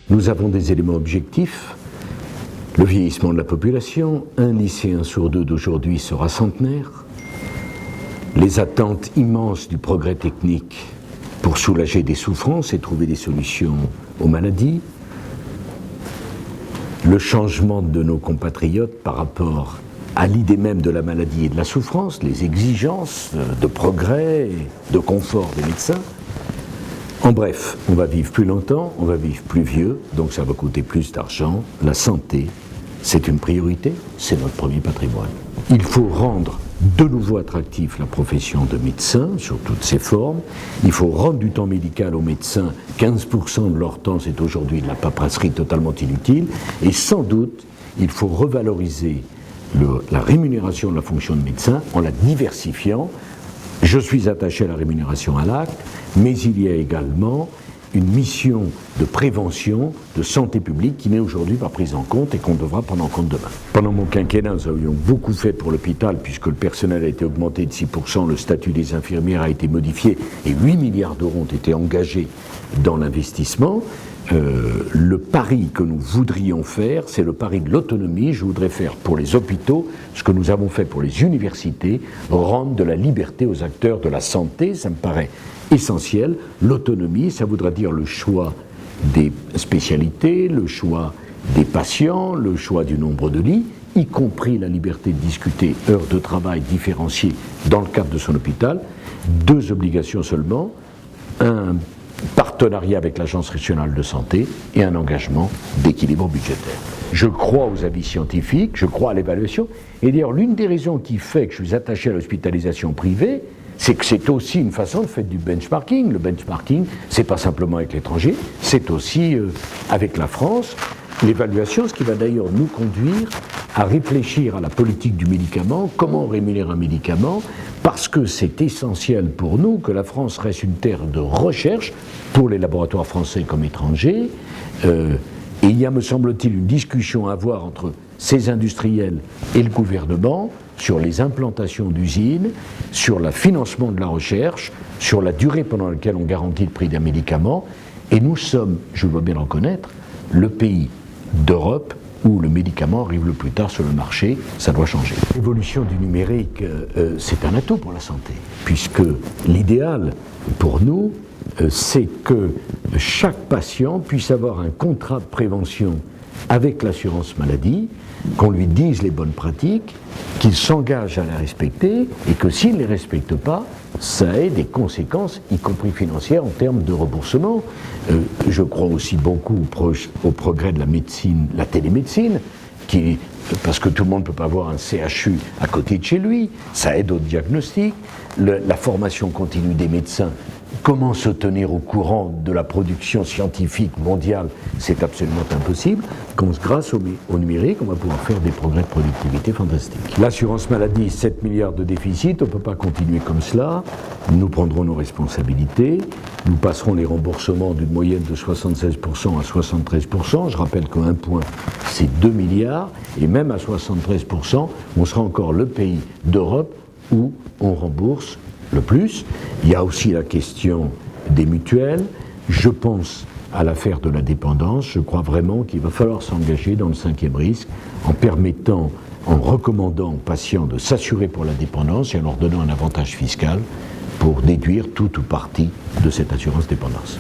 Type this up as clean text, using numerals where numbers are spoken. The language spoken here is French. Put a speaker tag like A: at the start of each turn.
A: Nous avons des éléments objectifs. Le vieillissement de la population, un lycéen sur deux d'aujourd'hui sera centenaire. Les attentes immenses du progrès technique pour soulager des souffrances et trouver des solutions aux maladies. Le changement de nos compatriotes par rapport à l'idée même de la maladie et de la souffrance, les exigences de progrès et de confort des médecins. En bref, on va vivre plus longtemps, on va vivre plus vieux, donc ça va coûter plus d'argent. La santé, c'est une priorité, c'est notre premier patrimoine. Il faut rendre de nouveau attractif la profession de médecin, sur toutes ses formes. Il faut rendre du temps médical aux médecins. 15% de leur temps, c'est aujourd'hui de la paperasserie totalement inutile. Et sans doute, il faut revaloriser la rémunération de la fonction de médecin en la diversifiant. Je suis attaché à la rémunération à l'acte, mais il y a également une mission de prévention, de santé publique qui n'est aujourd'hui pas prise en compte et qu'on devra prendre en compte demain. Pendant mon quinquennat, nous avions beaucoup fait pour l'hôpital puisque le personnel a été augmenté de 6%, le statut des infirmières a été modifié et 8 milliards d'euros ont été engagés dans l'investissement. Le pari que nous voudrions faire, c'est le pari de l'autonomie. Je voudrais faire pour les hôpitaux ce que nous avons fait pour les universités, rendre de la liberté aux acteurs de la santé, ça me paraît essentiel. L'autonomie, ça voudra dire le choix des spécialités, le choix des patients, le choix du nombre de lits, y compris la liberté de discuter heures de travail différenciées dans le cadre de son hôpital. 2 obligations seulement, un partenariat avec l'Agence régionale de santé et un engagement d'équilibre budgétaire. Je crois aux avis scientifiques, je crois à l'évaluation, et d'ailleurs l'une des raisons qui fait que je suis attaché à l'hospitalisation privée, c'est que c'est aussi une façon de faire du benchmarking. Le benchmarking, c'est pas simplement avec l'étranger, c'est aussi avec la France. L'évaluation, ce qui va d'ailleurs nous conduire à réfléchir à la politique du médicament, comment on rémunère un médicament, parce que c'est essentiel pour nous que la France reste une terre de recherche pour les laboratoires français comme étrangers. Et il y a, me semble-t-il, une discussion à avoir entre ces industriels et le gouvernement sur les implantations d'usines, sur le financement de la recherche, sur la durée pendant laquelle on garantit le prix d'un médicament. Et nous sommes, je dois bien le reconnaître, le pays d'Europe où le médicament arrive le plus tard sur le marché. Ça doit changer. L'évolution du numérique, c'est un atout pour la santé, puisque l'idéal pour nous, c'est que chaque patient puisse avoir un contrat de prévention avec l'assurance maladie, qu'on lui dise les bonnes pratiques, qu'il s'engage à les respecter, et que s'il ne les respecte pas, ça ait des conséquences, y compris financières, en termes de remboursement. Je crois aussi beaucoup au progrès de la médecine, la télémédecine, parce que tout le monde ne peut pas avoir un CHU à côté de chez lui, ça aide au diagnostic, la formation continue des médecins. Comment se tenir au courant de la production scientifique mondiale, c'est absolument impossible. Grâce au numérique, on va pouvoir faire des progrès de productivité fantastiques. L'assurance maladie, 7 milliards de déficit, on ne peut pas continuer comme cela. Nous prendrons nos responsabilités. Nous passerons les remboursements d'une moyenne de 76% à 73%. Je rappelle qu'un point, c'est 2 milliards. Et même à 73%, on sera encore le pays d'Europe où on rembourse le plus. Il y a aussi la question des mutuelles. Je pense à l'affaire de la dépendance. Je crois vraiment qu'il va falloir s'engager dans le 5e risque en recommandant aux patients de s'assurer pour la dépendance et en leur donnant un avantage fiscal pour déduire tout ou partie de cette assurance dépendance.